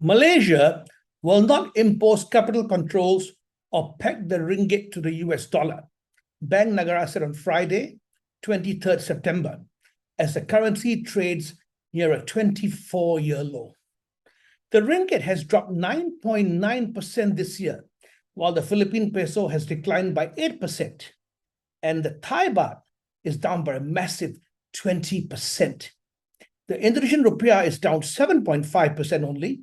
Malaysia will not impose capital controls or peg the ringgit to the US dollar, Bank Negara said on Friday, 23rd September, as the currency trades near a 24-year low. The ringgit has dropped 9.9% this year, while the Philippine peso has declined by 8%, and the Thai baht is down by a massive 20%. The Indonesian rupiah is down 7.5% only,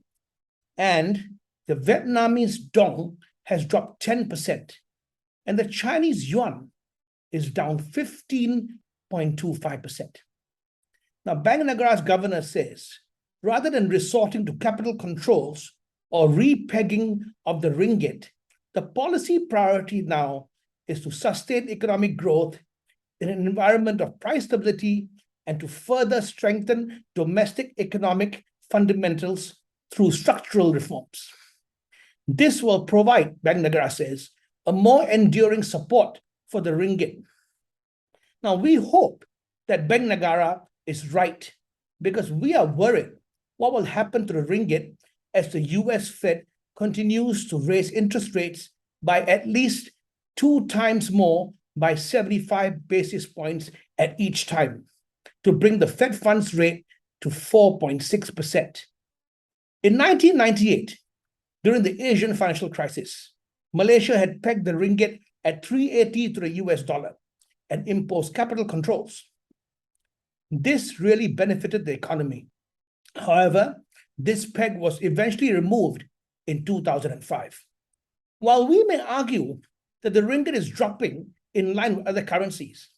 and the Vietnamese dong has dropped 10%, and the Chinese yuan is down 15.25%. Now, Bank Negara's governor says, rather than resorting to capital controls or repegging of the ringgit, the policy priority now is to sustain economic growth in an environment of price stability and to further strengthen domestic economic fundamentals through structural reforms. This will provide, Bank Negara says, a more enduring support for the ringgit. Now, we hope that Bank Negara is right because we are worried what will happen to the ringgit as the US Fed continues to raise interest rates by at least 2 times more by 75 basis points at each time to bring the Fed funds rate to 4.6%. In 1998, during the Asian financial crisis, Malaysia had pegged the ringgit at 380 to the US dollar and imposed capital controls. This really benefited the economy. However, this peg was eventually removed in 2005. While we may argue that the ringgit is dropping in line with other currencies,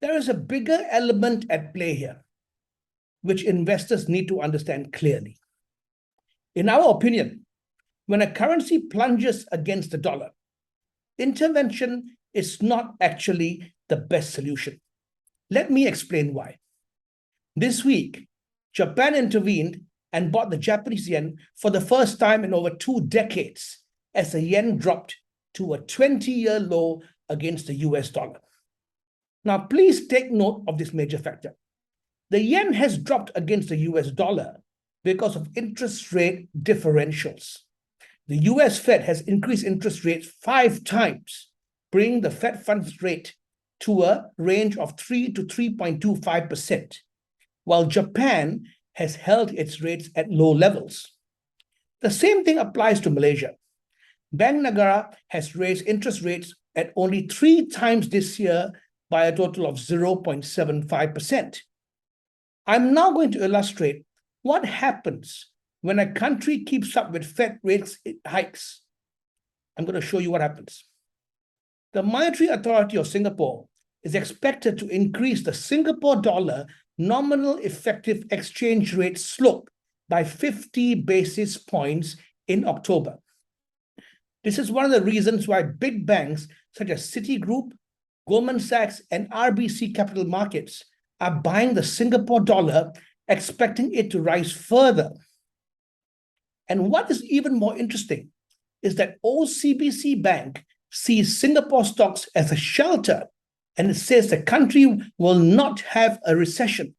there is a bigger element at play here, which investors need to understand clearly. In our opinion, when a currency plunges against the dollar, intervention is not actually the best solution. Let me explain why. This week, Japan intervened and bought the Japanese yen for the first time in over 2 decades as the yen dropped to a 20-year low against the US dollar. Now, please take note of this major factor. The yen has dropped against the US dollar because of interest rate differentials. The US Fed has increased interest rates 5 times, bringing the Fed funds rate to a range of 3 to 3.25%, while Japan has held its rates at low levels. The same thing applies to Malaysia. Bank Negara has raised interest rates at only 3 times this year by a total of 0.75%. I'm now going to illustrate what happens when a country keeps up with Fed rate hikes. I'm going to show you what happens. The Monetary Authority of Singapore is expected to increase the Singapore dollar nominal effective exchange rate slope by 50 basis points in October. This is one of the reasons why big banks such as Citigroup, Goldman Sachs, and RBC Capital Markets are buying the Singapore dollar, expecting it to rise further. And what is even more interesting is that OCBC Bank sees Singapore stocks as a shelter, and it says the country will not have a recession.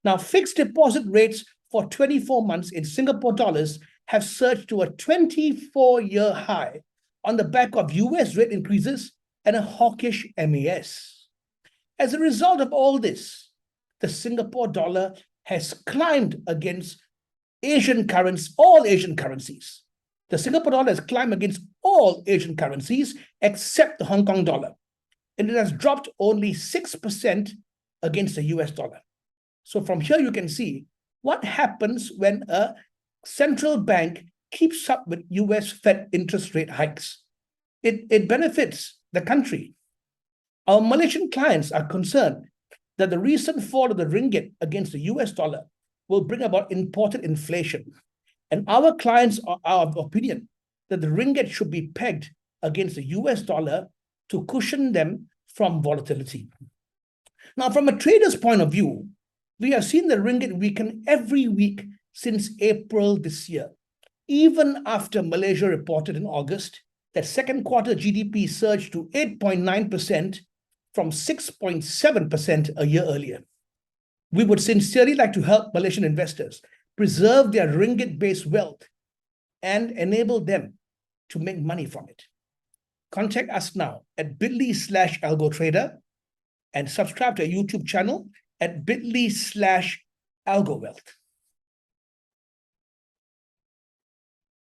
Now, fixed deposit rates for 24 months in Singapore dollars have surged to a 24-year high on the back of US rate increases and a hawkish MAS. As a result of all this, the Singapore dollar has climbed against all Asian currencies. The Singapore dollar has climbed against all Asian currencies except the Hong Kong dollar, and it has dropped only 6% against the US dollar. So from here you can see what happens when a central bank keeps up with US Fed interest rate hikes. It benefits the country. Our Malaysian clients are concerned that the recent fall of the ringgit against the US dollar will bring about imported inflation. And our clients are of opinion that the ringgit should be pegged against the US dollar to cushion them from volatility. Now, from a trader's point of view, we have seen the ringgit weaken every week since April this year, even after Malaysia reported in August that second quarter GDP surged to 8.9% from 6.7% a year earlier. We would sincerely like to help Malaysian investors preserve their ringgit-based wealth, and enable them to make money from it. Contact us now at bit.ly/algotrader and subscribe to our YouTube channel at bit.ly/algowealth.